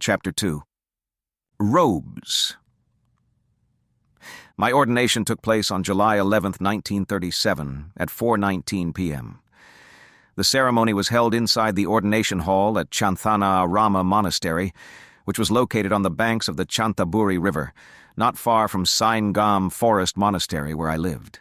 Chapter 2. Robes. My ordination took place on July 11, 1937, at 4:19 p.m. The ceremony was held inside the ordination hall at Chanthanārāma Monastery, which was located on the banks of the Chanthaburi River, not far from Sai Ngaam Forest Monastery where I lived.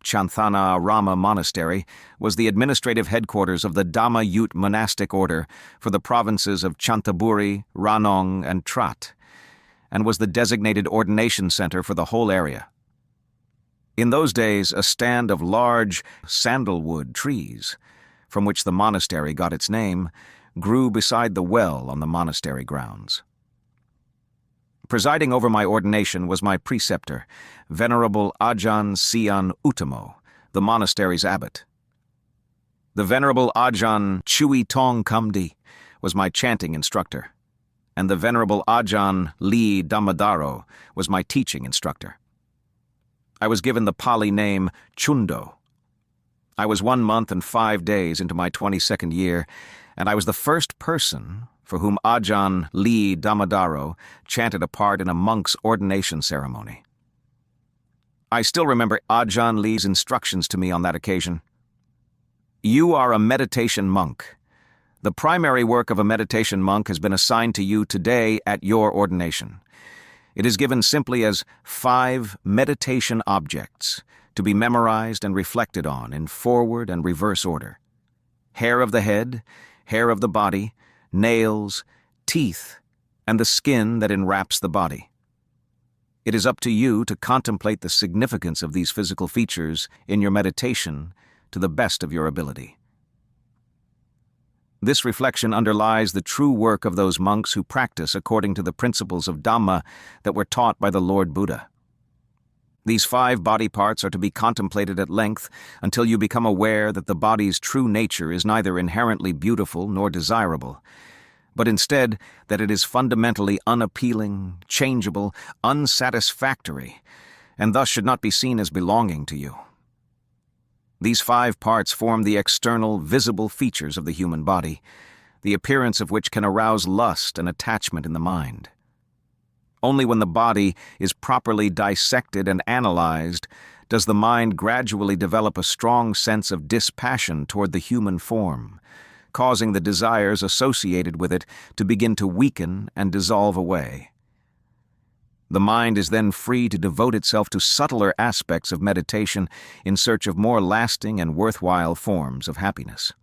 Chanthanārāma Monastery was the administrative headquarters of the Dhammayut Monastic Order for the provinces of Chanthaburi, Ranong, and Trat, and was the designated ordination center for the whole area. In those days, a stand of large sandalwood trees, from which the monastery got its name, grew beside the well on the monastery grounds. Presiding over my ordination was my preceptor, Venerable Ajaan Sian Uttamo, the monastery's abbot. The Venerable Ajaan Cheui Thongkhamdee was my chanting instructor, and the Venerable Ajaan Lee Dhammadharo was my teaching instructor. I was given the Pāli name Cundo. I was 1 month and 5 days into my 22nd year, and I was the first person for whom Ajaan Lee Dhammadharo chanted a part in a monk's ordination ceremony. I still remember Ajaan Lee's instructions to me on that occasion. You are a meditation monk. The primary work of a meditation monk has been assigned to you today at your ordination. It is given simply as 5 meditation objects to be memorized and reflected on in forward and reverse order. Hair of the head, hair of the body, nails, teeth, and the skin that enwraps the body. It is up to you to contemplate the significance of these physical features in your meditation to the best of your ability. This reflection underlies the true work of those monks who practice according to the principles of Dhamma that were taught by the Lord Buddha. These 5 body parts are to be contemplated at length until you become aware that the body's true nature is neither inherently beautiful nor desirable, but instead that it is fundamentally unappealing, changeable, unsatisfactory, and thus should not be seen as belonging to you. These 5 parts form the external, visible features of the human body, the appearance of which can arouse lust and attachment in the mind. Only when the body is properly dissected and analyzed does the mind gradually develop a strong sense of dispassion toward the human form, causing the desires associated with it to begin to weaken and dissolve away. The mind is then free to devote itself to subtler aspects of meditation in search of more lasting and worthwhile forms of happiness.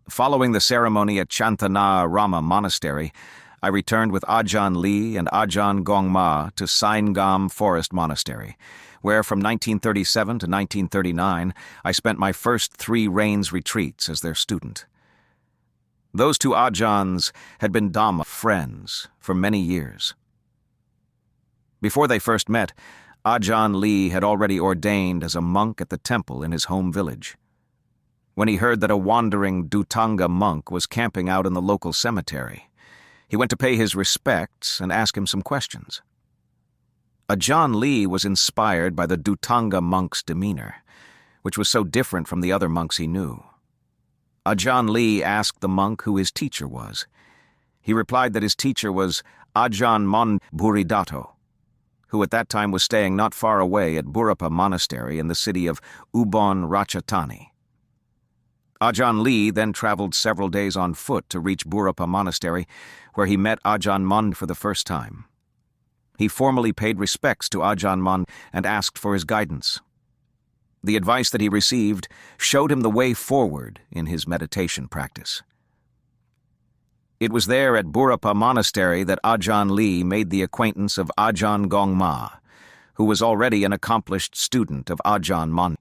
Following the ceremony at Chanthanārāma Monastery, I returned with Ajaan Lee and Ajaan Gongma to Sai Ngaam Forest Monastery, where from 1937 to 1939 I spent my first 3 Rains retreats as their student. Those 2 Ajaans had been Dhamma friends for many years. Before they first met, Ajaan Lee had already ordained as a monk at the temple in his home village. When he heard that a wandering Dhutanga monk was camping out in the local cemetery, he went to pay his respects and ask him some questions. Ajaan Lee was inspired by the Dhutanga monk's demeanor, which was so different from the other monks he knew. Ajaan Lee asked the monk who his teacher was. He replied that his teacher was Ajaan Buddhadatta, who at that time was staying not far away at Burapha Monastery in the city of Ubon Ratchathani. Ajaan Lee then traveled several days on foot to reach Burapha Monastery, where he met Ajaan Mun for the first time. He formally paid respects to Ajaan Mun and asked for his guidance. The advice that he received showed him the way forward in his meditation practice. It was there at Burapha Monastery that Ajaan Lee made the acquaintance of Ajaan Gongma, who was already an accomplished student of Ajaan Mun.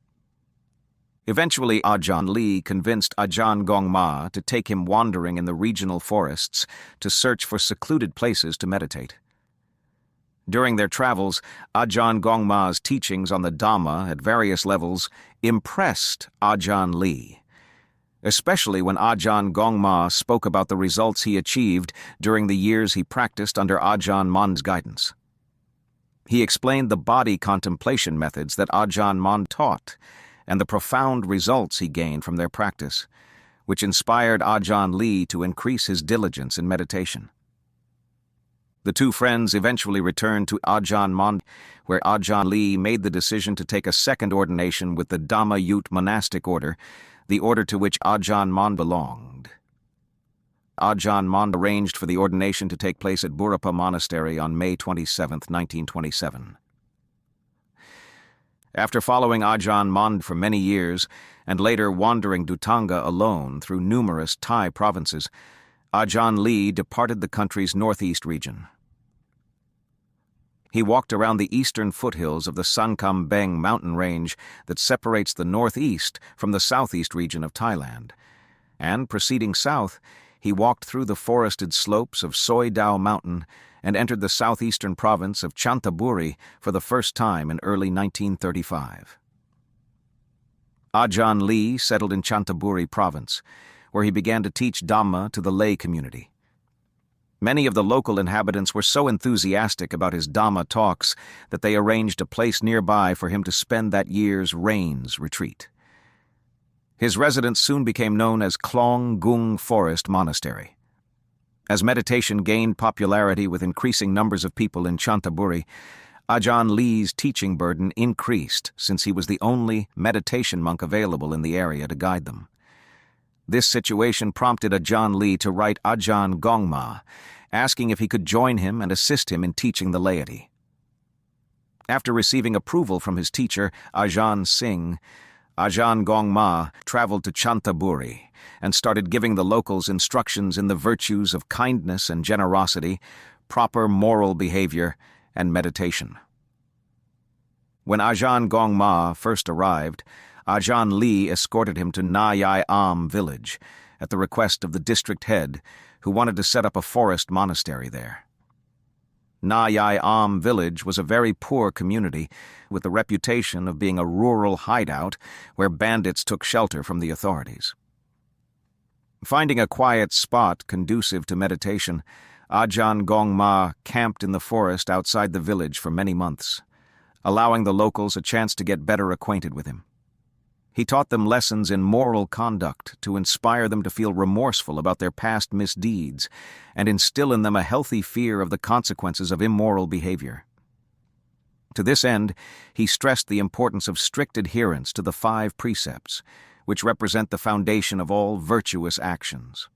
Eventually, Ajaan Lee convinced Ajaan Gongma to take him wandering in the regional forests to search for secluded places to meditate. During their travels, Ajaan Gongma's teachings on the Dhamma at various levels impressed Ajaan Lee, especially when Ajaan Gongma spoke about the results he achieved during the years he practiced under Ajaan Mun's guidance. He explained the body contemplation methods that Ajaan Mun taught and the profound results he gained from their practice, which inspired Ajaan Lee to increase his diligence in meditation. The two friends eventually returned to Ajaan Monastery, where Ajaan Lee made the decision to take a second ordination with the Dhammayut Monastic Order, the order to which Ajaan Monastery belonged. Ajaan Monastery arranged for the ordination to take place at Burapha Monastery on May 27, 1927. After following Ajaan Monastery for many years, and later wandering Dutanga alone through numerous Thai provinces, Ajaan Lee departed the country's northeast region. He walked around the eastern foothills of the Sangkambeng mountain range that separates the northeast from the southeast region of Thailand, and, proceeding south, he walked through the forested slopes of Soi Dao Mountain and entered the southeastern province of Chanthaburi for the first time in early 1935. Ajaan Lee settled in Chanthaburi province, where he began to teach Dhamma to the lay community. Many of the local inhabitants were so enthusiastic about his Dhamma talks that they arranged a place nearby for him to spend that year's rains retreat. His residence soon became known as Cundo Ngaam Forest Monastery. As meditation gained popularity with increasing numbers of people in Chanthaburi, Ajaan Lee's teaching burden increased since he was the only meditation monk available in the area to guide them. This situation prompted Ajaan Lee to write Ajaan Gongma, asking if he could join him and assist him in teaching the laity. After receiving approval from his teacher, Ajaan Singh, Ajaan Gongma traveled to Chanthaburi and started giving the locals instructions in the virtues of kindness and generosity, proper moral behavior, and meditation. When Ajaan Gongma first arrived, Ajaan Lee escorted him to Na Yai Am village at the request of the district head, who wanted to set up a forest monastery there. Na Yai Am village was a very poor community with the reputation of being a rural hideout where bandits took shelter from the authorities. Finding a quiet spot conducive to meditation, Ajaan Gongma camped in the forest outside the village for many months, allowing the locals a chance to get better acquainted with him. He taught them lessons in moral conduct to inspire them to feel remorseful about their past misdeeds and instill in them a healthy fear of the consequences of immoral behavior. To this end, he stressed the importance of strict adherence to the 5 precepts, which represent the foundation of all virtuous actions.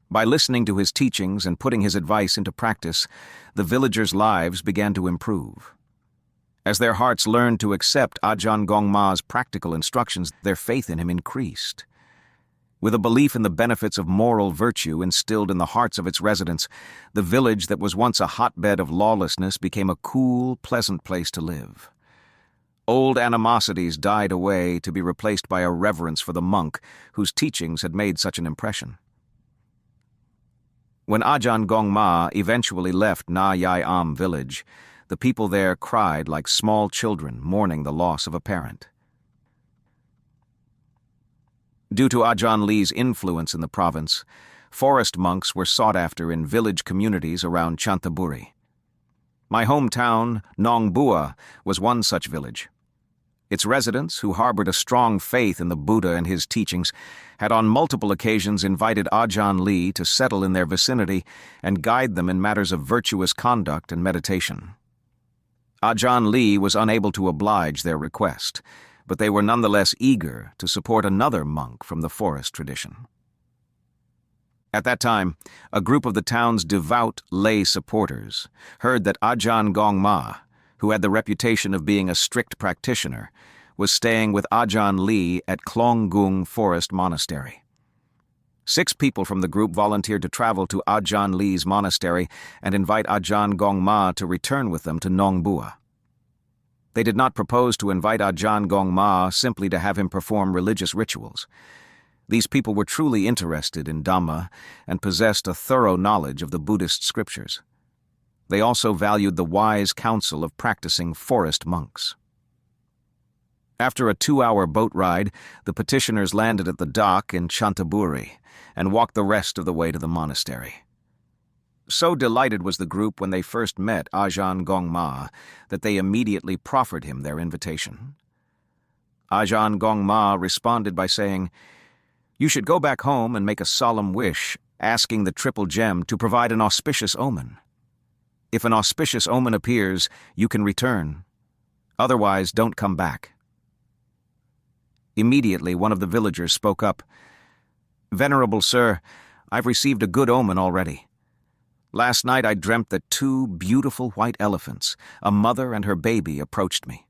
By listening to his teachings and putting his advice into practice, the villagers' lives began to improve. As their hearts learned to accept Ajaan Gongma's practical instructions, their faith in him increased. With a belief in the benefits of moral virtue instilled in the hearts of its residents, the village that was once a hotbed of lawlessness became a cool, pleasant place to live. Old animosities died away to be replaced by a reverence for the monk whose teachings had made such an impression. When Ajaan Gongma eventually left Na Yai Am village, the people there cried like small children mourning the loss of a parent. Due to Ajaan Lee's influence in the province, forest monks were sought after in village communities around Chanthaburi. My hometown, Nong Bua, was one such village. Its residents, who harbored a strong faith in the Buddha and his teachings, had on multiple occasions invited Ajaan Lee to settle in their vicinity and guide them in matters of virtuous conduct and meditation. Ajaan Lee was unable to oblige their request, but they were nonetheless eager to support another monk from the forest tradition. At that time, a group of the town's devout lay supporters heard that Ajaan Gongma, who had the reputation of being a strict practitioner, was staying with Ajaan Lee at Cundo Ngaam Forest Monastery. 6 people from the group volunteered to travel to Ajaan Lee's monastery and invite Ajaan Gongma to return with them to Nong Bua. They did not propose to invite Ajaan Gongma simply to have him perform religious rituals. These people were truly interested in Dhamma and possessed a thorough knowledge of the Buddhist scriptures. They also valued the wise counsel of practicing forest monks. After a 2-hour boat ride, the petitioners landed at the dock in Chanthaburi and walked the rest of the way to the monastery. So delighted was the group when they first met Ajaan Gongma that they immediately proffered him their invitation. Ajaan Gongma responded by saying, You should go back home and make a solemn wish, asking the triple gem to provide an auspicious omen. If an auspicious omen appears, you can return. Otherwise, don't come back." Immediately, one of the villagers spoke up. "Venerable sir, I've received a good omen already. Last night I dreamt that two beautiful white elephants, a mother and her baby, approached me.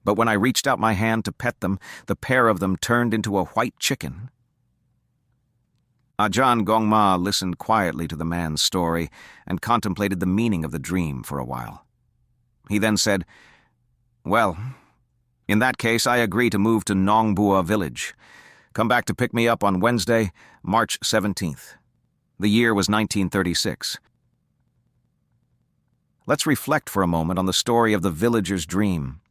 But when I reached out my hand to pet them, the pair of them turned into a white chicken." Ajaan Gongma listened quietly to the man's story and contemplated the meaning of the dream for a while. He then said, "Well, in that case I agree to move to Nongbua village. Come back to pick me up on Wednesday, March 17th. The year was 1936. Let's reflect for a moment on the story of the villager's dream,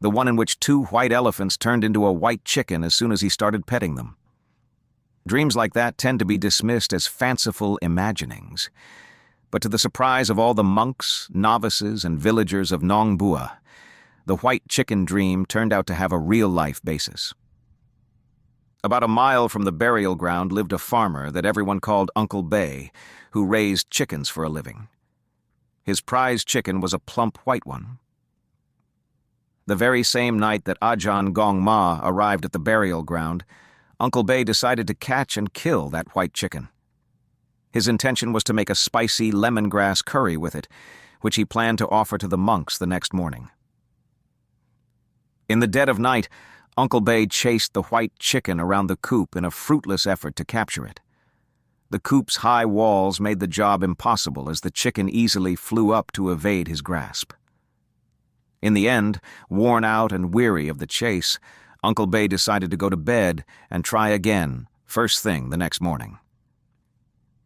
the one in which two white elephants turned into a white chicken as soon as he started petting them. Dreams like that tend to be dismissed as fanciful imaginings. But to the surprise of all the monks, novices, and villagers of Nongbua, the white chicken dream turned out to have a real-life basis. About a mile from the burial ground lived a farmer that everyone called Uncle Bay, who raised chickens for a living. His prized chicken was a plump white one. The very same night that Ajaan Gongma arrived at the burial ground, Uncle Bay decided to catch and kill that white chicken. His intention was to make a spicy lemongrass curry with it, which he planned to offer to the monks the next morning. In the dead of night, Uncle Bay chased the white chicken around the coop in a fruitless effort to capture it. The coop's high walls made the job impossible as the chicken easily flew up to evade his grasp. In the end, worn out and weary of the chase, Uncle Bay decided to go to bed and try again, first thing the next morning.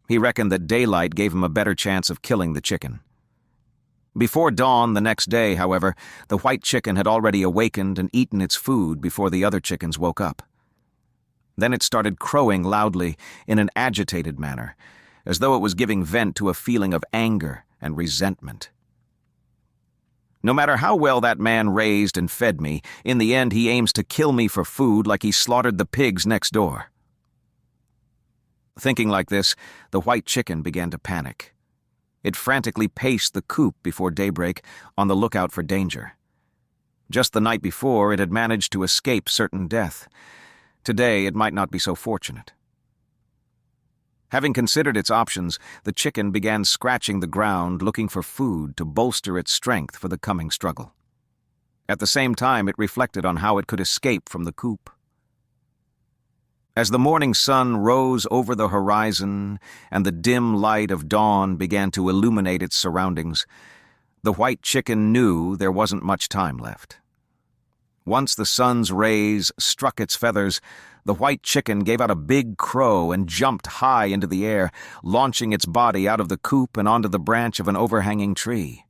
He reckoned that daylight gave him a better chance of killing the chicken. Before dawn the next day, however, the white chicken had already awakened and eaten its food before the other chickens woke up. Then it started crowing loudly in an agitated manner, as though it was giving vent to a feeling of anger and resentment. "No matter how well that man raised and fed me, in the end he aims to kill me for food like he slaughtered the pigs next door." Thinking like this, the white chicken began to panic. It frantically paced the coop before daybreak, on the lookout for danger. Just the night before, it had managed to escape certain death. Today, it might not be so fortunate. Having considered its options, the chicken began scratching the ground looking for food to bolster its strength for the coming struggle. At the same time, it reflected on how it could escape from the coop. As the morning sun rose over the horizon and the dim light of dawn began to illuminate its surroundings, the white chicken knew there wasn't much time left. Once the sun's rays struck its feathers, the white chicken gave out a big crow and jumped high into the air, launching its body out of the coop and onto the branch of an overhanging tree.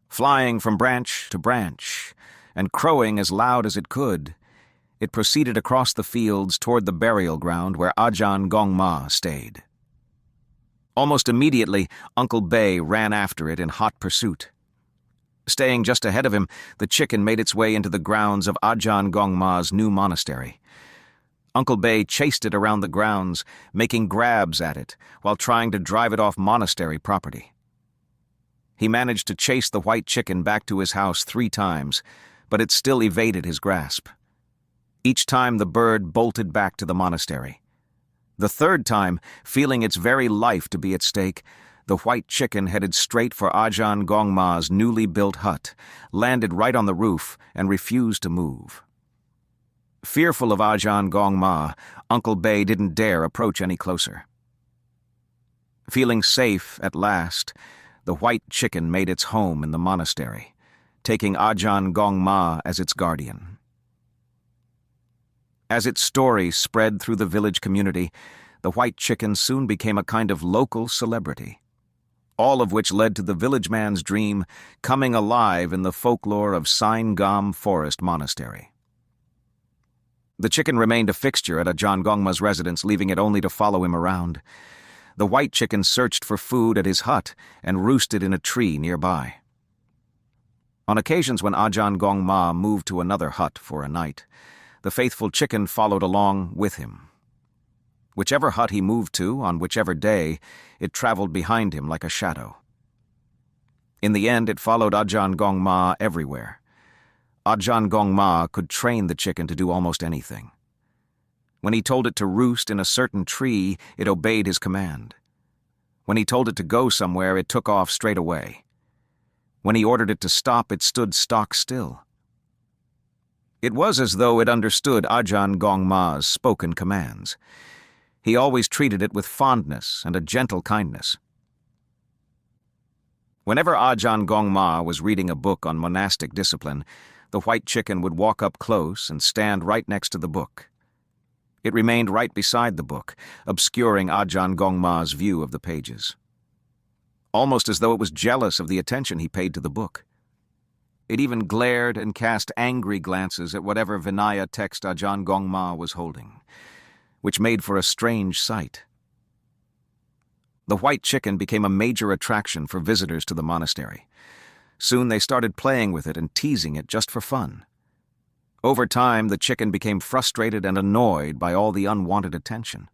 Flying from branch to branch, and crowing as loud as it could, it proceeded across the fields toward the burial ground where Ajaan Gongma stayed. Almost immediately, Uncle Bay ran after it in hot pursuit. Staying just ahead of him, the chicken made its way into the grounds of Ajaan Gongma's new monastery. Uncle Bay chased it around the grounds, making grabs at it while trying to drive it off monastery property. He managed to chase the white chicken back to his house 3 times, but it still evaded his grasp. Each time the bird bolted back to the monastery. The 3rd time, feeling its very life to be at stake, the white chicken headed straight for Ajaan Gongma's newly built hut, landed right on the roof, and refused to move. Fearful of Ajaan Gongma, Uncle Bay didn't dare approach any closer. Feeling safe at last, the white chicken made its home in the monastery, taking Ajaan Gongma as its guardian. As its story spread through the village community, the white chicken soon became a kind of local celebrity, all of which led to the village man's dream coming alive in the folklore of Sai Ngaam Forest Monastery. The chicken remained a fixture at Ajaan Gongma's residence, leaving it only to follow him around. The white chicken searched for food at his hut and roosted in a tree nearby. On occasions when Ajaan Gongma moved to another hut for a night, the faithful chicken followed along with him. Whichever hut he moved to, on whichever day, it traveled behind him like a shadow. In the end, it followed Ajaan Gongma everywhere. Ajaan Gongma could train the chicken to do almost anything. When he told it to roost in a certain tree, it obeyed his command. When he told it to go somewhere, it took off straight away. When he ordered it to stop, it stood stock still. It was as though it understood Ajaan Gongma's spoken commands. He always treated it with fondness and a gentle kindness. Whenever Ajaan Gongma was reading a book on monastic discipline, the white chicken would walk up close and stand right next to the book. It remained right beside the book, obscuring Ajaan Gongma's view of the pages. Almost as though it was jealous of the attention he paid to the book. It even glared and cast angry glances at whatever Vinaya text Ajaan Gongma was holding, which made for a strange sight. The white chicken became a major attraction for visitors to the monastery. Soon they started playing with it and teasing it just for fun. Over time, the chicken became frustrated and annoyed by all the unwanted attention.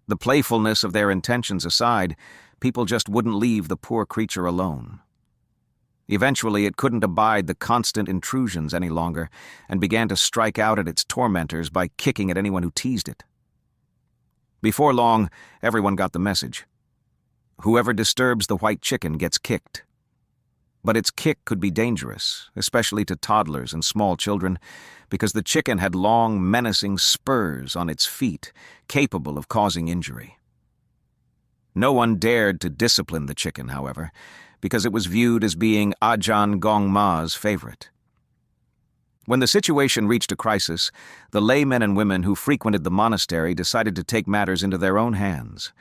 The playfulness of their intentions aside, people just wouldn't leave the poor creature alone. Eventually, it couldn't abide the constant intrusions any longer and began to strike out at its tormentors by kicking at anyone who teased it. Before long, everyone got the message. Whoever disturbs the white chicken gets kicked. But its kick could be dangerous, especially to toddlers and small children, because the chicken had long, menacing spurs on its feet, capable of causing injury. No one dared to discipline the chicken, however, because it was viewed as being Ajaan Gongma's favorite. When the situation reached a crisis, the laymen and women who frequented the monastery decided to take matters into their own hands.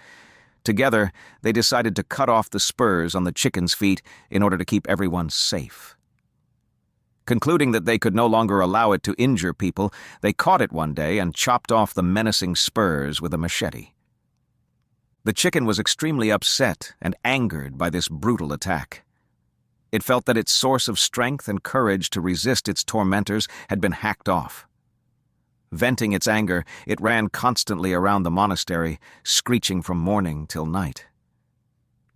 Together, they decided to cut off the spurs on the chicken's feet in order to keep everyone safe. Concluding that they could no longer allow it to injure people, they caught it one day and chopped off the menacing spurs with a machete. The chicken was extremely upset and angered by this brutal attack. It felt that its source of strength and courage to resist its tormentors had been hacked off. Venting its anger, it ran constantly around the monastery, screeching from morning till night.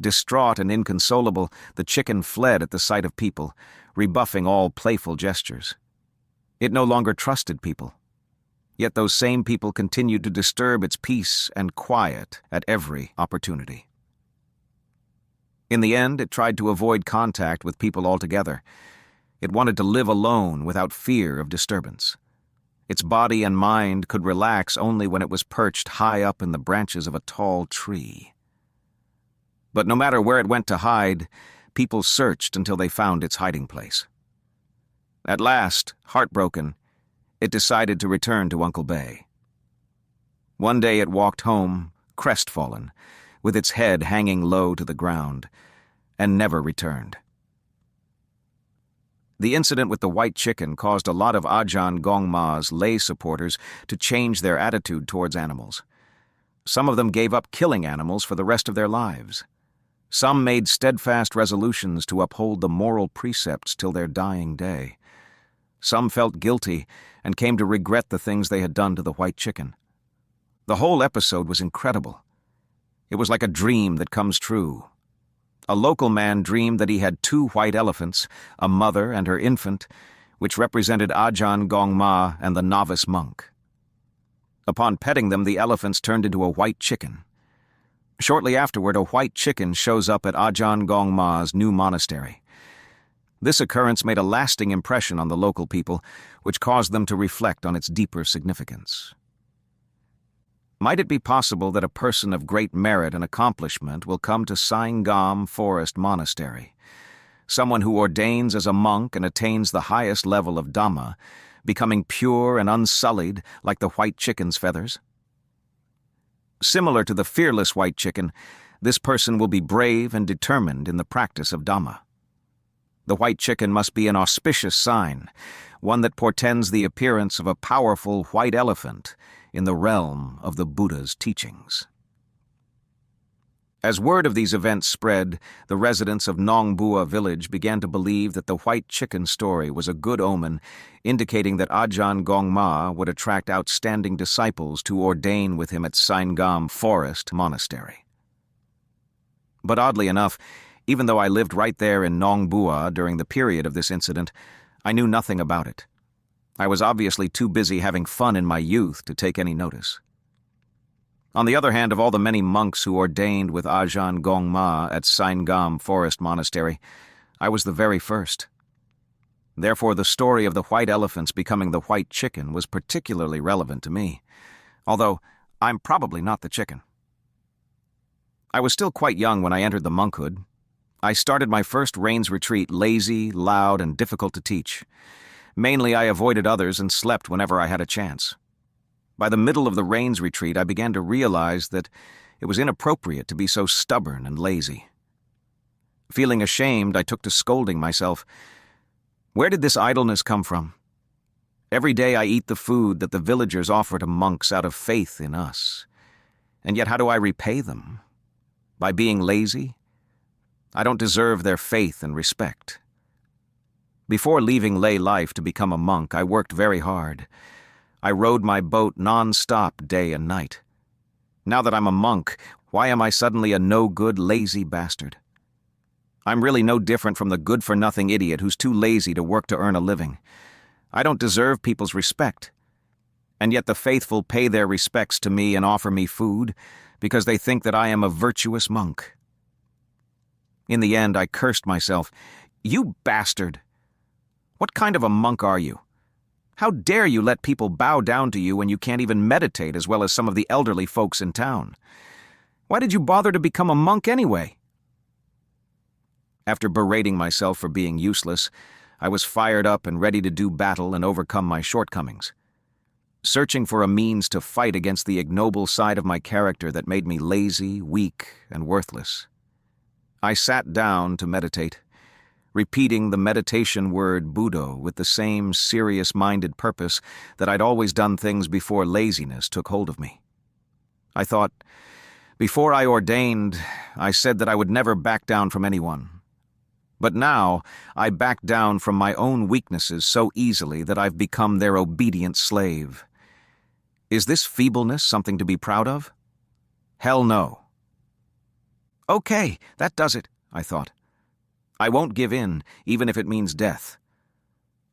Distraught and inconsolable, the chicken fled at the sight of people, rebuffing all playful gestures. It no longer trusted people. Yet those same people continued to disturb its peace and quiet at every opportunity. In the end, it tried to avoid contact with people altogether. It wanted to live alone without fear of disturbance. Its body and mind could relax only when it was perched high up in the branches of a tall tree. But no matter where it went to hide, people searched until they found its hiding place. At last, heartbroken, it decided to return to Uncle Bay. One day it walked home, crestfallen, with its head hanging low to the ground, and never returned. The incident with the white chicken caused a lot of Ajaan Gongma's lay supporters to change their attitude towards animals. Some of them gave up killing animals for the rest of their lives. Some made steadfast resolutions to uphold the moral precepts till their dying day. Some felt guilty and came to regret the things they had done to the white chicken. The whole episode was incredible. It was like a dream that comes true. A local man dreamed that he had 2 white elephants, a mother and her infant, which represented Ajaan Gongma and the novice monk. Upon petting them, the elephants turned into a white chicken. Shortly afterward, a white chicken shows up at Ajaan Gongma's new monastery. This occurrence made a lasting impression on the local people, which caused them to reflect on its deeper significance. Might it be possible that a person of great merit and accomplishment will come to Sai Ngaam Forest Monastery? Someone who ordains as a monk and attains the highest level of Dhamma, becoming pure and unsullied like the white chicken's feathers? Similar to the fearless white chicken, this person will be brave and determined in the practice of Dhamma. The white chicken must be an auspicious sign, one that portends the appearance of a powerful white elephant in the realm of the Buddha's teachings. As word of these events spread, the residents of Nong Bua village began to believe that the white chicken story was a good omen, indicating that Ajaan Gong Ma would attract outstanding disciples to ordain with him at Sai Ngaam Forest Monastery. But oddly enough, even though I lived right there in Nong Bua during the period of this incident, I knew nothing about it. I was obviously too busy having fun in my youth to take any notice. On the other hand, of all the many monks who ordained with Ajaan Gong Ma at Sai Ngaam Forest Monastery, I was the very first. Therefore, the story of the white elephants becoming the white chicken was particularly relevant to me, although I'm probably not the chicken. I was still quite young when I entered the monkhood. I started my first rains retreat lazy, loud, and difficult to teach. Mainly, I avoided others and slept whenever I had a chance. By the middle of the rains retreat, I began to realize that it was inappropriate to be so stubborn and lazy. Feeling ashamed, I took to scolding myself. Where did this idleness come from? Every day I eat the food that the villagers offer to monks out of faith in us. And yet how do I repay them? By being lazy? I don't deserve their faith and respect. Before leaving lay life to become a monk, I worked very hard. I rowed my boat non-stop day and night. Now that I'm a monk, why am I suddenly a no-good, lazy bastard? I'm really no different from the good-for-nothing idiot who's too lazy to work to earn a living. I don't deserve people's respect. And yet the faithful pay their respects to me and offer me food because they think that I am a virtuous monk. In the end, I cursed myself. You bastard! What kind of a monk are you? How dare you let people bow down to you when you can't even meditate as well as some of the elderly folks in town? Why did you bother to become a monk anyway? After berating myself for being useless, I was fired up and ready to do battle and overcome my shortcomings. Searching for a means to fight against the ignoble side of my character that made me lazy, weak, and worthless. I sat down to meditate, repeating the meditation word Buddho with the same serious-minded purpose that I'd always done things before laziness took hold of me. I thought, before I ordained, I said that I would never back down from anyone. But now, I back down from my own weaknesses so easily that I've become their obedient slave. Is this feebleness something to be proud of? Hell no. Okay, that does it, I thought. I won't give in, even if it means death.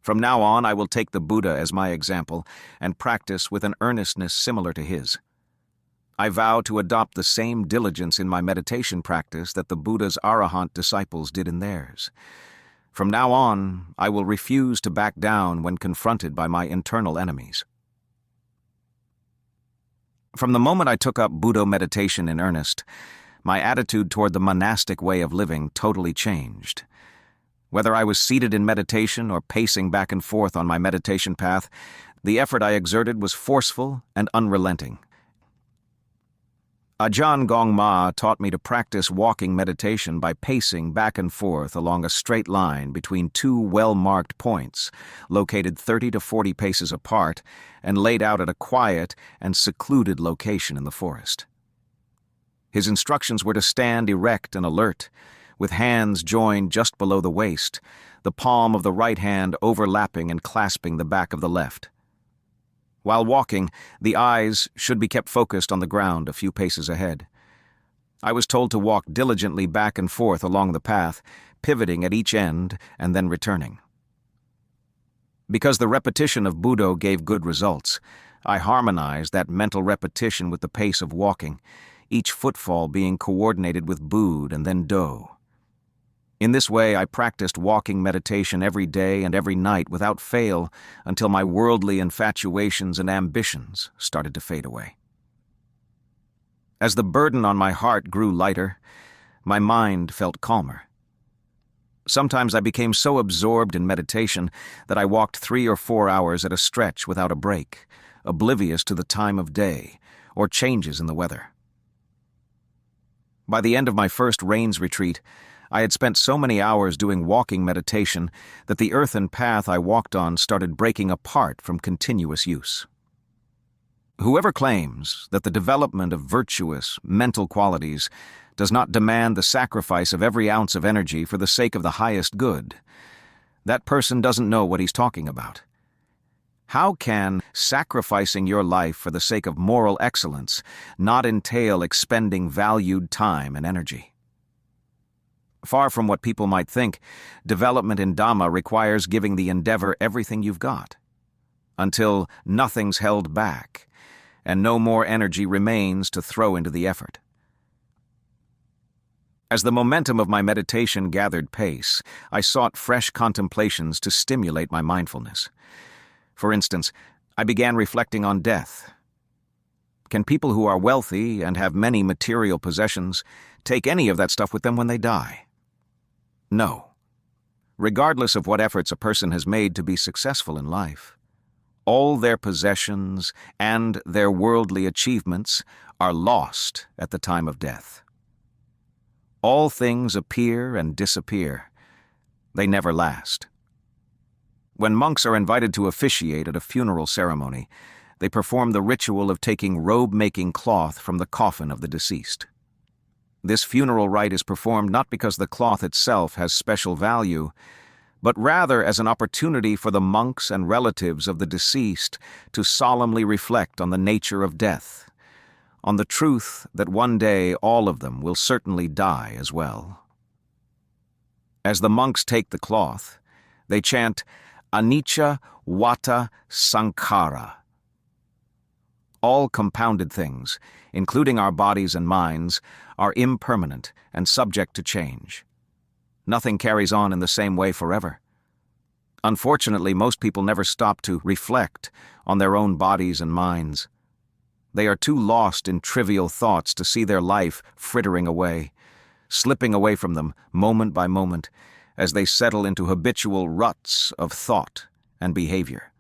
From now on, I will take the Buddha as my example and practice with an earnestness similar to his. I vow to adopt the same diligence in my meditation practice that the Buddha's Arahant disciples did in theirs. From now on, I will refuse to back down when confronted by my internal enemies. From the moment I took up Buddha meditation in earnest, my attitude toward the monastic way of living totally changed. Whether I was seated in meditation or pacing back and forth on my meditation path, the effort I exerted was forceful and unrelenting. Ajaan Gong Ma taught me to practice walking meditation by pacing back and forth along a straight line between two well-marked points, located 30 to 40 paces apart and laid out at a quiet and secluded location in the forest. His instructions were to stand erect and alert, with hands joined just below the waist, the palm of the right hand overlapping and clasping the back of the left. While walking, the eyes should be kept focused on the ground a few paces ahead. I was told to walk diligently back and forth along the path, pivoting at each end and then returning. Because the repetition of Buddho gave good results, I harmonized that mental repetition with the pace of walking, each footfall being coordinated with Bud and then Do. In this way, I practiced walking meditation every day and every night without fail until my worldly infatuations and ambitions started to fade away. As the burden on my heart grew lighter, my mind felt calmer. Sometimes I became so absorbed in meditation that I walked 3 or 4 hours at a stretch without a break, oblivious to the time of day or changes in the weather. By the end of my first rains retreat, I had spent so many hours doing walking meditation that the earthen path I walked on started breaking apart from continuous use. Whoever claims that the development of virtuous, mental qualities does not demand the sacrifice of every ounce of energy for the sake of the highest good, that person doesn't know what he's talking about. How can sacrificing your life for the sake of moral excellence not entail expending valued time and energy? Far from what people might think, development in Dhamma requires giving the endeavor everything you've got, until nothing's held back, and no more energy remains to throw into the effort. As the momentum of my meditation gathered pace, I sought fresh contemplations to stimulate my mindfulness. For instance, I began reflecting on death. Can people who are wealthy and have many material possessions take any of that stuff with them when they die? No. Regardless of what efforts a person has made to be successful in life, all their possessions and their worldly achievements are lost at the time of death. All things appear and disappear. They never last. When monks are invited to officiate at a funeral ceremony, they perform the ritual of taking robe-making cloth from the coffin of the deceased. This funeral rite is performed not because the cloth itself has special value, but rather as an opportunity for the monks and relatives of the deceased to solemnly reflect on the nature of death, on the truth that one day all of them will certainly die as well. As the monks take the cloth, they chant anicca vata sankhara. All compounded things, including our bodies and minds, are impermanent and subject to change. Nothing carries on in the same way forever. Unfortunately, most people never stop to reflect on their own bodies and minds. They are too lost in trivial thoughts to see their life frittering away, slipping away from them moment by moment as they settle into habitual ruts of thought and behavior.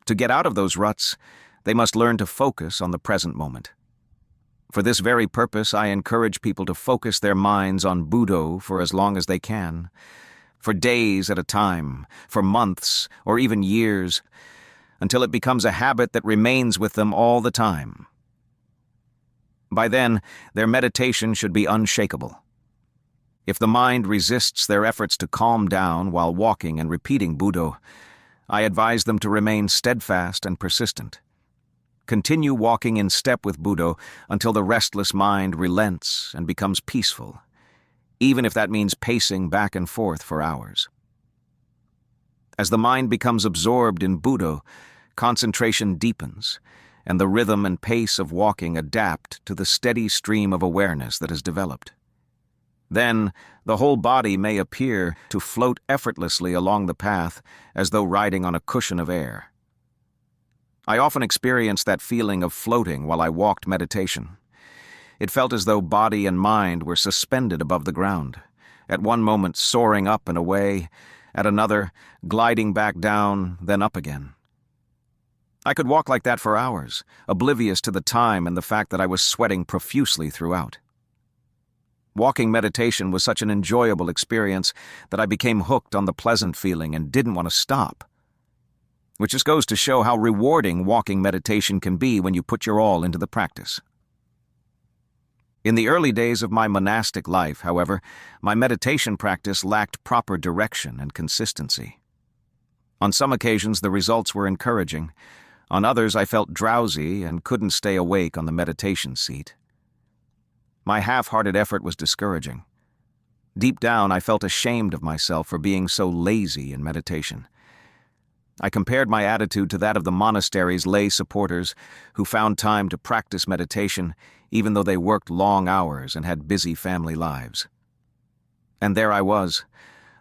To get out of those ruts, they must learn to focus on the present moment. For this very purpose, I encourage people to focus their minds on Buddho for as long as they can, for days at a time, for months, or even years, until it becomes a habit that remains with them all the time. By then, their meditation should be unshakable. If the mind resists their efforts to calm down while walking and repeating Buddho, I advise them to remain steadfast and persistent. Continue walking in step with Buddho until the restless mind relents and becomes peaceful, even if that means pacing back and forth for hours. As the mind becomes absorbed in Buddho, concentration deepens, and the rhythm and pace of walking adapt to the steady stream of awareness that has developed. Then, the whole body may appear to float effortlessly along the path as though riding on a cushion of air. I often experienced that feeling of floating while I walked meditation. It felt as though body and mind were suspended above the ground, at one moment soaring up and away, at another gliding back down, then up again. I could walk like that for hours, oblivious to the time and the fact that I was sweating profusely throughout. Walking meditation was such an enjoyable experience that I became hooked on the pleasant feeling and didn't want to stop. Which just goes to show how rewarding walking meditation can be when you put your all into the practice. In the early days of my monastic life, however, my meditation practice lacked proper direction and consistency. On some occasions, the results were encouraging. On others, I felt drowsy and couldn't stay awake on the meditation seat. My half-hearted effort was discouraging. Deep down, I felt ashamed of myself for being so lazy in meditation. I compared my attitude to that of the monastery's lay supporters who found time to practice meditation even though they worked long hours and had busy family lives. And there I was,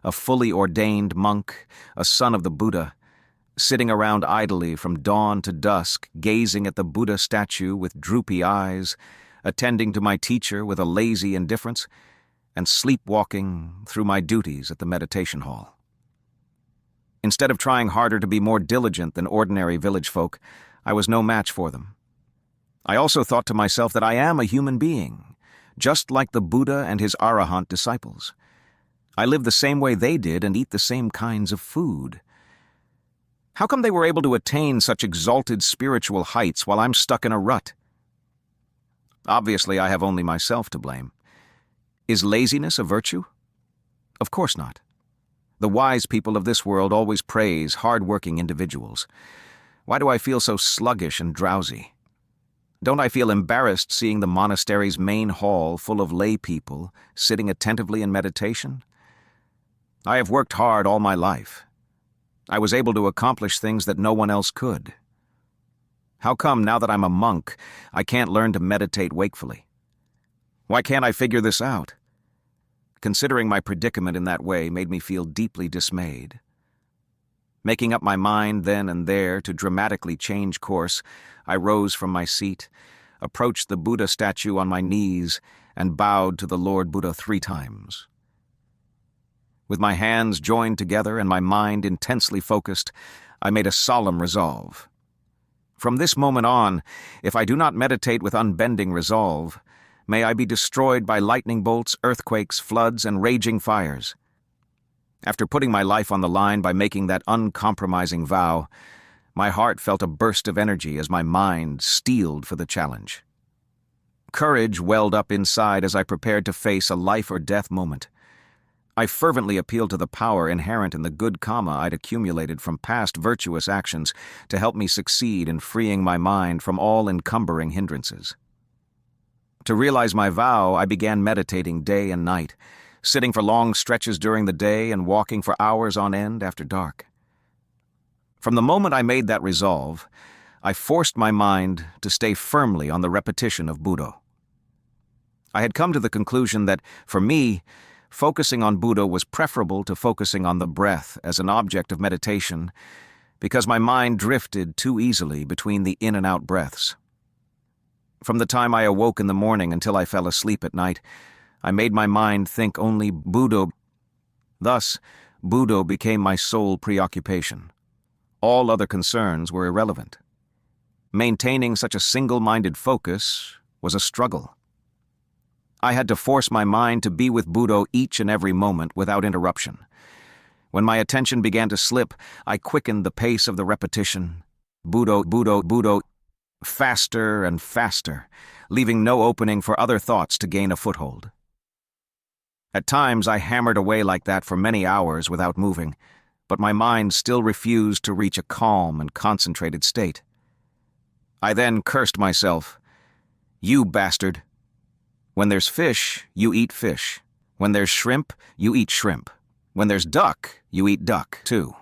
a fully ordained monk, a son of the Buddha, sitting around idly from dawn to dusk, gazing at the Buddha statue with droopy eyes, attending to my teacher with a lazy indifference, and sleepwalking through my duties at the meditation hall. Instead of trying harder to be more diligent than ordinary village folk, I was no match for them. I also thought to myself that I am a human being, just like the Buddha and his Arahant disciples. I live the same way they did and eat the same kinds of food. How come they were able to attain such exalted spiritual heights while I'm stuck in a rut? Obviously, I have only myself to blame. Is laziness a virtue? Of course not. The wise people of this world always praise hard-working individuals. Why do I feel so sluggish and drowsy? Don't I feel embarrassed seeing the monastery's main hall full of lay people sitting attentively in meditation? I have worked hard all my life. I was able to accomplish things that no one else could. How come now that I'm a monk, I can't learn to meditate wakefully? Why can't I figure this out? Considering my predicament in that way made me feel deeply dismayed. Making up my mind then and there to dramatically change course, I rose from my seat, approached the Buddha statue on my knees, and bowed to the Lord Buddha 3 times. With my hands joined together and my mind intensely focused, I made a solemn resolve. From this moment on, if I do not meditate with unbending resolve, may I be destroyed by lightning bolts, earthquakes, floods, and raging fires. After putting my life on the line by making that uncompromising vow, my heart felt a burst of energy as my mind steeled for the challenge. Courage welled up inside as I prepared to face a life-or-death moment. I fervently appealed to the power inherent in the good karma I'd accumulated from past virtuous actions to help me succeed in freeing my mind from all encumbering hindrances. To realize my vow, I began meditating day and night, sitting for long stretches during the day and walking for hours on end after dark. From the moment I made that resolve, I forced my mind to stay firmly on the repetition of Buddha. I had come to the conclusion that, for me, focusing on Buddha was preferable to focusing on the breath as an object of meditation, because my mind drifted too easily between the in and out breaths. From the time I awoke in the morning until I fell asleep at night, I made my mind think only Buddha. Thus, Buddha became my sole preoccupation. All other concerns were irrelevant. Maintaining such a single-minded focus was a struggle. I had to force my mind to be with Buddha each and every moment without interruption. When my attention began to slip, I quickened the pace of the repetition. Buddha, Buddha, Buddha, faster and faster, leaving no opening for other thoughts to gain a foothold. At times I hammered away like that for many hours without moving, but my mind still refused to reach a calm and concentrated state. I then cursed myself. You bastard! When there's fish, you eat fish. When there's shrimp, you eat shrimp. When there's duck, you eat duck, too.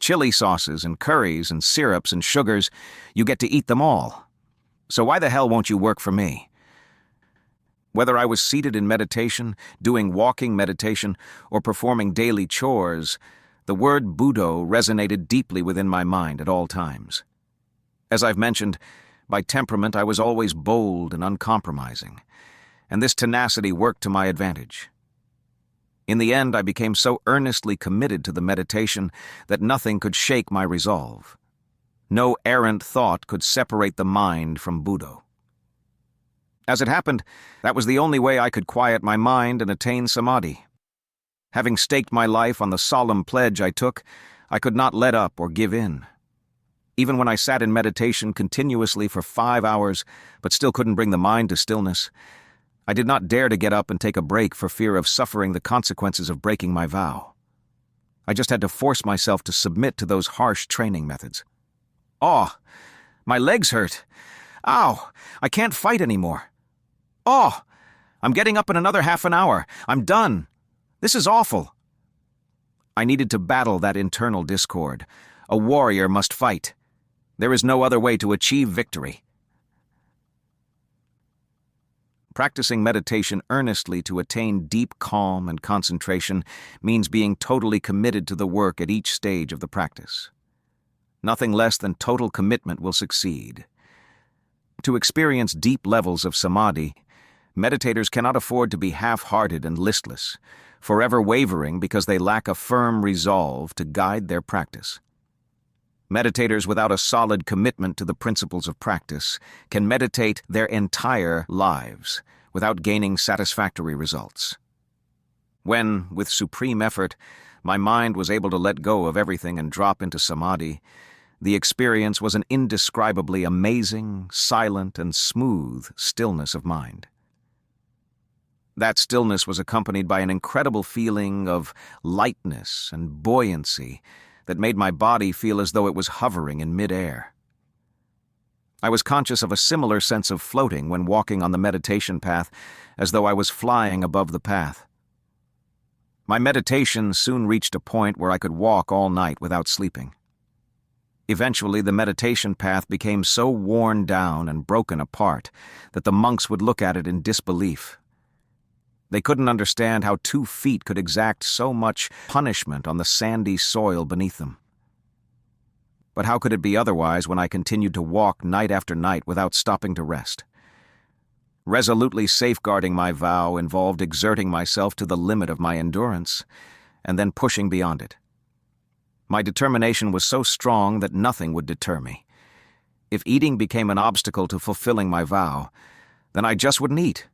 Chili sauces and curries and syrups and sugars, you get to eat them all. So why the hell won't you work for me? Whether I was seated in meditation, doing walking meditation, or performing daily chores, the word Buddha resonated deeply within my mind at all times. As I've mentioned, by temperament I was always bold and uncompromising, and this tenacity worked to my advantage. In the end, I became so earnestly committed to the meditation that nothing could shake my resolve. No errant thought could separate the mind from Buddha. As it happened, that was the only way I could quiet my mind and attain samadhi. Having staked my life on the solemn pledge I took, I could not let up or give in. Even when I sat in meditation continuously for 5 hours, but still couldn't bring the mind to stillness, I did not dare to get up and take a break for fear of suffering the consequences of breaking my vow. I just had to force myself to submit to those harsh training methods. Oh, my legs hurt. Ow, I can't fight anymore. Oh, I'm getting up in another half an hour. I'm done. This is awful. I needed to battle that internal discord. A warrior must fight. There is no other way to achieve victory. Practicing meditation earnestly to attain deep calm and concentration means being totally committed to the work at each stage of the practice. Nothing less than total commitment will succeed. To experience deep levels of samadhi, meditators cannot afford to be half-hearted and listless, forever wavering because they lack a firm resolve to guide their practice. Meditators without a solid commitment to the principles of practice can meditate their entire lives without gaining satisfactory results. When, with supreme effort, My mind was able to let go of everything and drop into samadhi. The experience was an indescribably amazing, silent, and smooth stillness of mind. That stillness was accompanied by an incredible feeling of lightness and buoyancy that made my body feel as though it was hovering in midair. I was conscious of a similar sense of floating when walking on the meditation path, as though I was flying above the path. My meditation soon reached a point where I could walk all night without sleeping. Eventually, the meditation path became so worn down and broken apart that the monks would look at it in disbelief. They couldn't understand how 2 feet could exact so much punishment on the sandy soil beneath them. But how could it be otherwise when I continued to walk night after night without stopping to rest? Resolutely safeguarding my vow involved exerting myself to the limit of my endurance, and then pushing beyond it. My determination was so strong that nothing would deter me. If eating became an obstacle to fulfilling my vow, then I just wouldn't eat.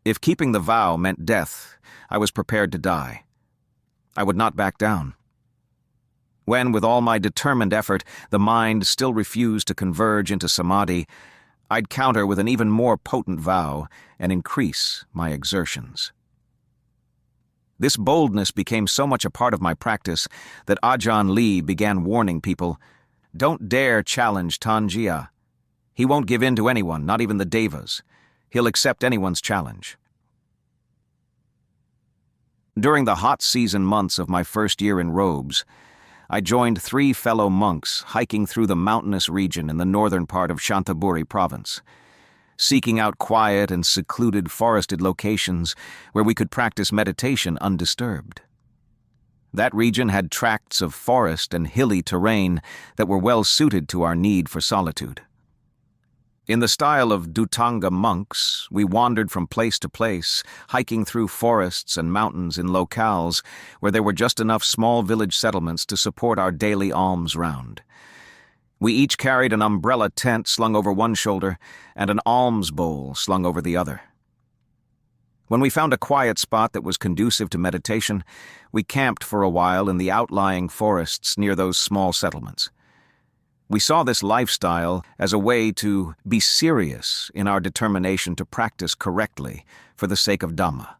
If keeping the vow meant death, I was prepared to die. I would not back down. When, with all my determined effort, the mind still refused to converge into samadhi, I'd counter with an even more potent vow and increase my exertions. This boldness became so much a part of my practice that Ajaan Lee began warning people, "Don't dare challenge Tanjia. He won't give in to anyone, not even the devas. He'll accept anyone's challenge." During the hot season months of my first year in robes, I joined 3 fellow monks hiking through the mountainous region in the northern part of Chanthaburi province, seeking out quiet and secluded forested locations where we could practice meditation undisturbed. That region had tracts of forest and hilly terrain that were well suited to our need for solitude. In the style of Dhutanga monks, we wandered from place to place, hiking through forests and mountains in locales where there were just enough small village settlements to support our daily alms round. We each carried an umbrella tent slung over one shoulder and an alms bowl slung over the other. When we found a quiet spot that was conducive to meditation, we camped for a while in the outlying forests near those small settlements. We saw this lifestyle as a way to be serious in our determination to practice correctly for the sake of Dhamma.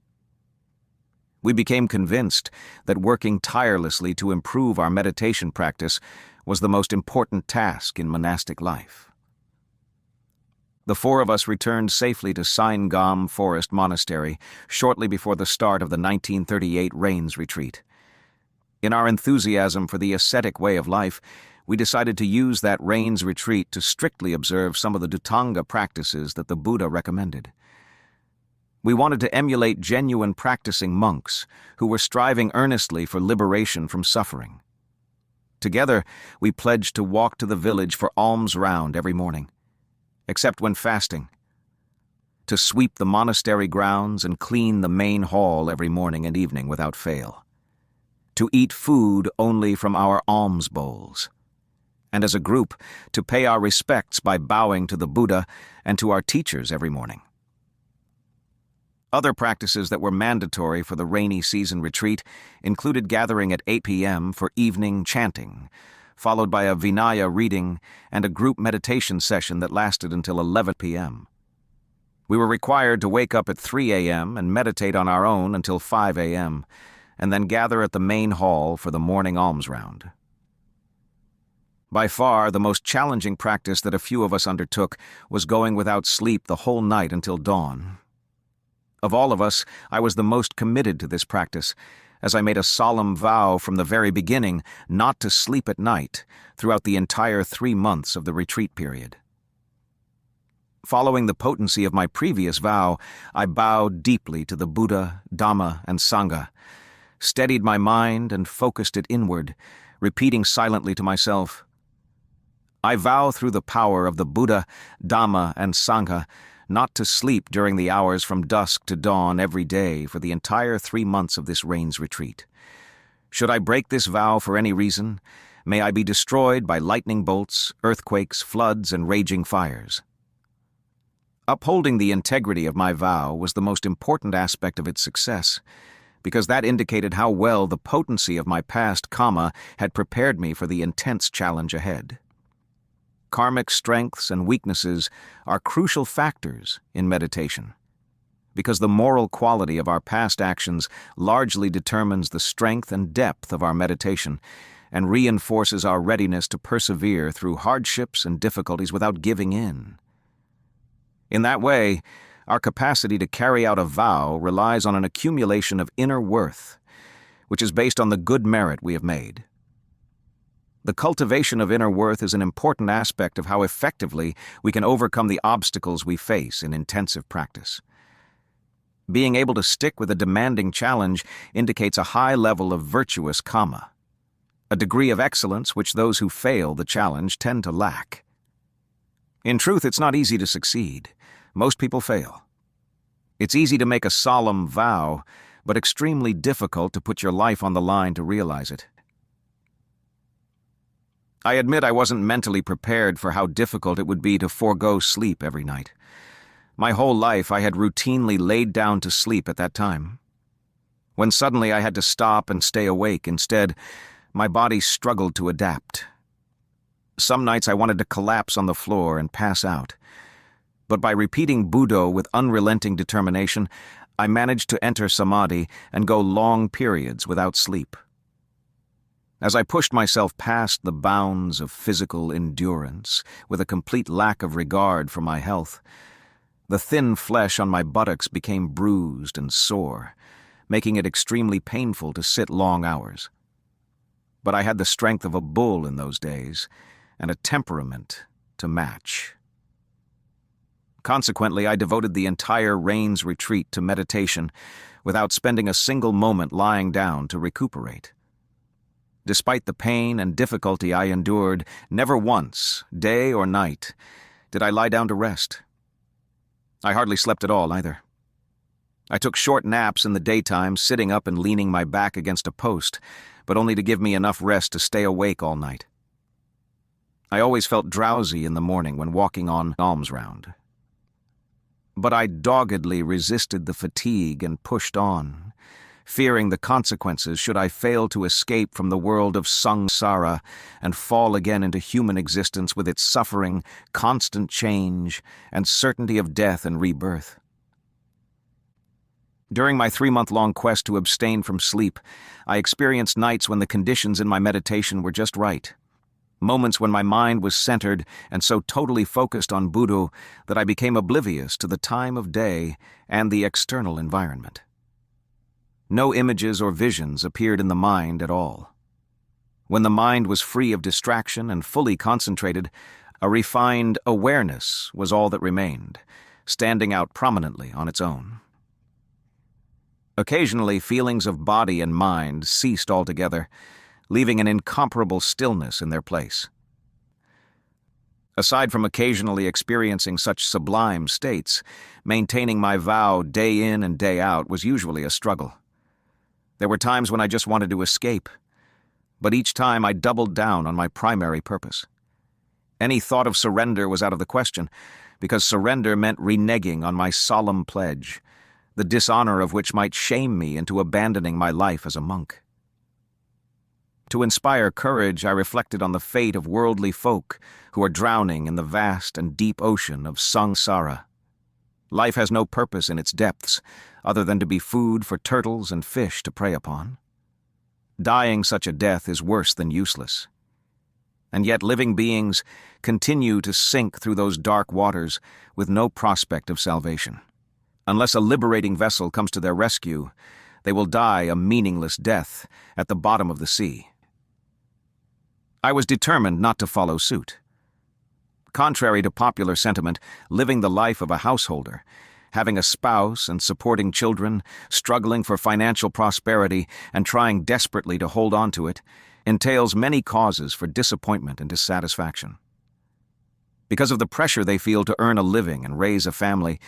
We became convinced that working tirelessly to improve our meditation practice was the most important task in monastic life. The 4 of us returned safely to Sai Ngaam Forest Monastery shortly before the start of the 1938 Rains Retreat. In our enthusiasm for the ascetic way of life, we decided to use that Rains Retreat to strictly observe some of the Dhutanga practices that the Buddha recommended. We wanted to emulate genuine practicing monks who were striving earnestly for liberation from suffering. Together, we pledged to walk to the village for alms round every morning, except when fasting, to sweep the monastery grounds and clean the main hall every morning and evening without fail, to eat food only from our alms bowls, and as a group, to pay our respects by bowing to the Buddha and to our teachers every morning. Other practices that were mandatory for the rainy season retreat included gathering at 8 p.m. for evening chanting, followed by a Vinaya reading and a group meditation session that lasted until 11 p.m. We were required to wake up at 3 a.m. and meditate on our own until 5 a.m., and then gather at the main hall for the morning alms round. By far, the most challenging practice that a few of us undertook was going without sleep the whole night until dawn. Of all of us, I was the most committed to this practice, as I made a solemn vow from the very beginning not to sleep at night throughout the entire 3 months of the retreat period. Following the potency of my previous vow, I bowed deeply to the Buddha, Dhamma, and Sangha, steadied my mind and focused it inward, repeating silently to myself, "I vow through the power of the Buddha, Dhamma, and Sangha not to sleep during the hours from dusk to dawn every day for the entire 3 months of this rains retreat. Should I break this vow for any reason, may I be destroyed by lightning bolts, earthquakes, floods, and raging fires." Upholding the integrity of my vow was the most important aspect of its success, because that indicated how well the potency of my past karma had prepared me for the intense challenge ahead. Karmic strengths and weaknesses are crucial factors in meditation, because the moral quality of our past actions largely determines the strength and depth of our meditation and reinforces our readiness to persevere through hardships and difficulties without giving in. In that way, our capacity to carry out a vow relies on an accumulation of inner worth, which is based on the good merit we have made. The cultivation of inner worth is an important aspect of how effectively we can overcome the obstacles we face in intensive practice. Being able to stick with a demanding challenge indicates a high level of virtuous karma, a degree of excellence which those who fail the challenge tend to lack. In truth, it's not easy to succeed. Most people fail. It's easy to make a solemn vow, but extremely difficult to put your life on the line to realize it. I admit I wasn't mentally prepared for how difficult it would be to forego sleep every night. My whole life I had routinely laid down to sleep at that time. When suddenly I had to stop and stay awake instead, my body struggled to adapt. Some nights I wanted to collapse on the floor and pass out. But by repeating Buddho with unrelenting determination, I managed to enter samadhi and go long periods without sleep. As I pushed myself past the bounds of physical endurance with a complete lack of regard for my health, the thin flesh on my buttocks became bruised and sore, making it extremely painful to sit long hours. But I had the strength of a bull in those days, and a temperament to match. Consequently, I devoted the entire rains retreat to meditation without spending a single moment lying down to recuperate. Despite the pain and difficulty I endured, never once, day or night, did I lie down to rest. I hardly slept at all either. I took short naps in the daytime, sitting up and leaning my back against a post, but only to give me enough rest to stay awake all night. I always felt drowsy in the morning when walking on alms round. But I doggedly resisted the fatigue and pushed on, fearing the consequences should I fail to escape from the world of samsara and fall again into human existence with its suffering, constant change, and certainty of death and rebirth. During my 3-month-long quest to abstain from sleep, I experienced nights when the conditions in my meditation were just right. Moments when my mind was centered and so totally focused on Buddho that I became oblivious to the time of day and the external environment. No images or visions appeared in the mind at all. When the mind was free of distraction and fully concentrated, a refined awareness was all that remained, standing out prominently on its own. Occasionally, feelings of body and mind ceased altogether, leaving an incomparable stillness in their place. Aside from occasionally experiencing such sublime states, maintaining my vow day in and day out was usually a struggle. There were times when I just wanted to escape, but each time I doubled down on my primary purpose. Any thought of surrender was out of the question, because surrender meant reneging on my solemn pledge, the dishonor of which might shame me into abandoning my life as a monk. To inspire courage, I reflected on the fate of worldly folk who are drowning in the vast and deep ocean of samsara. Life has no purpose in its depths, other than to be food for turtles and fish to prey upon. Dying such a death is worse than useless. And yet living beings continue to sink through those dark waters with no prospect of salvation. Unless a liberating vessel comes to their rescue, they will die a meaningless death at the bottom of the sea. I was determined not to follow suit. Contrary to popular sentiment, living the life of a householder, having a spouse and supporting children, struggling for financial prosperity and trying desperately to hold on to it, entails many causes for disappointment and dissatisfaction. Because of the pressure they feel to earn a living and raise a family,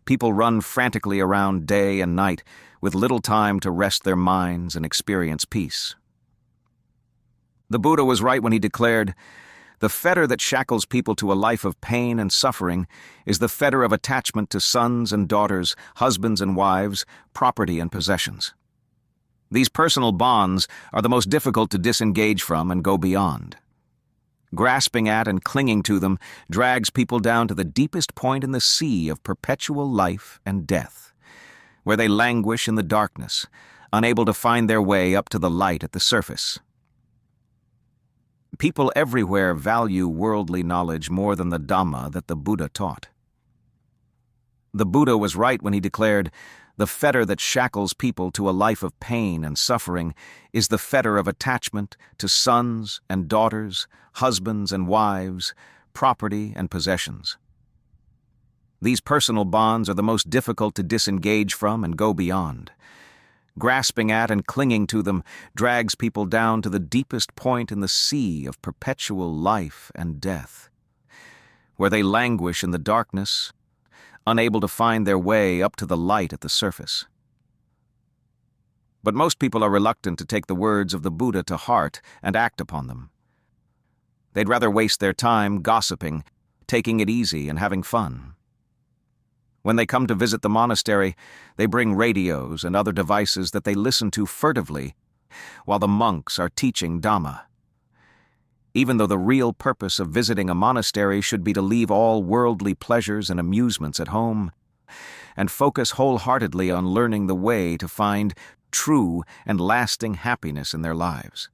people run frantically around day and night with little time to rest their minds and experience peace. The Buddha was right when he declared, "The fetter that shackles people to a life of pain and suffering is the fetter of attachment to sons and daughters, husbands and wives, property and possessions. These personal bonds are the most difficult to disengage from and go beyond. Grasping at and clinging to them drags people down to the deepest point in the sea of perpetual life and death, where they languish in the darkness, unable to find their way up to the light at the surface. People everywhere value worldly knowledge more than the Dhamma that the Buddha taught. The Buddha was right when he declared, "The fetter that shackles people to a life of pain and suffering is the fetter of attachment to sons and daughters, husbands and wives, property and possessions." These personal bonds are the most difficult to disengage from and go beyond. Grasping at and clinging to them drags people down to the deepest point in the sea of perpetual life and death, where they languish in the darkness, unable to find their way up to the light at the surface. But most people are reluctant to take the words of the Buddha to heart and act upon them. They'd rather waste their time gossiping, taking it easy, and having fun. When they come to visit the monastery, they bring radios and other devices that they listen to furtively while the monks are teaching Dhamma. Even though the real purpose of visiting a monastery should be to leave all worldly pleasures and amusements at home and focus wholeheartedly on learning the way to find true and lasting happiness in their lives.